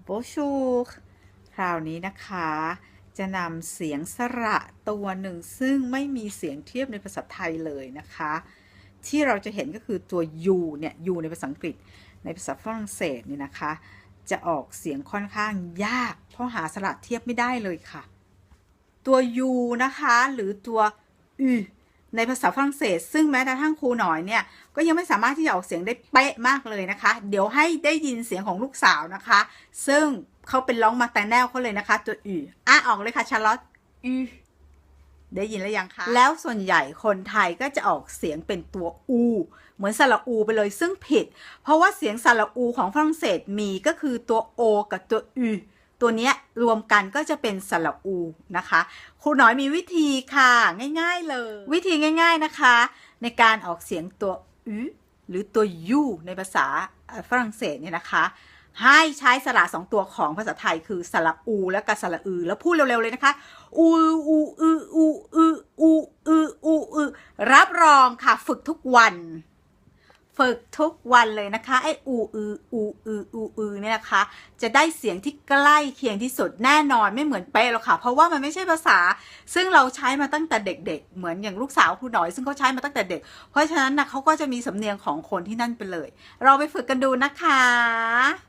โบชูคราวนี้นะคะจะนำเสียงสระตัวหนึ่งซึ่งไม่มีเสียงเทียบในภาษาไทยเลยนะคะที่เราจะเห็นก็คือตัว U เนี่ย U ในภาษาอังกฤษในภาษาฝรั่งเศสเนี่ยนะคะจะออกเสียงค่อนข้างยากเพราะหาสระเทียบไม่ได้เลยค่ะตัว U นะคะหรือตัว U ในภาษาฝรั่งเศสซึ่งแม้กระทั่งครูหน่อยเนี่ยก็ยังไม่สามารถที่จะออกเสียงได้เป๊ะมากเลยนะคะเดี๋ยวให้ได้ยินเสียงของลูกสาวนะคะซึ่งเขาเป็นร้องมาแต่แนวเขาเลยนะคะตัวอูออกเลยค่ะชาร์ลอตอูได้ยินแล้วยังคะแล้วส่วนใหญ่คนไทยก็จะออกเสียงเป็นตัวอูเหมือนสระอูไปเลยซึ่งผิดเพราะว่าเสียงสระอูของฝรั่งเศสมีก็คือตัวโอกับตัวอูตัวนี้รวมกันก็จะเป็นสระอูนะคะครูน้อยมีวิธีค่ะง่ายๆเลยวิธีง่ายๆนะคะในการออกเสียงตัวอูหรือตัวยูในภาษาฝรั่งเศสเนี่ยนะคะให้ใช้สระสองตัวของภาษาไทยคือสระอูและกับสระอือแล้วพูดเร็วๆเลยนะคะอูอูอืออูอืออูอืออูอือรับรองค่ะฝึกทุกวันเลยนะคะไอ้อูอืออูอืออูอือเนี่ยนะคะจะได้เสียงที่ใกล้เคียงที่สุดแน่นอนไม่เหมือนเป๊ะหรอกค่ะเพราะว่ามันไม่ใช่ภาษาซึ่งเราใช้มาตั้งแต่เด็กๆเหมือนอย่างลูกสาวครูหน่อยซึ่งเขาใช้มาตั้งแต่เด็กเพราะฉะนั้นนะเขาก็จะมีสำเนียงของคนที่นั่นไปเลยเราไปฝึกกันดูนะคะ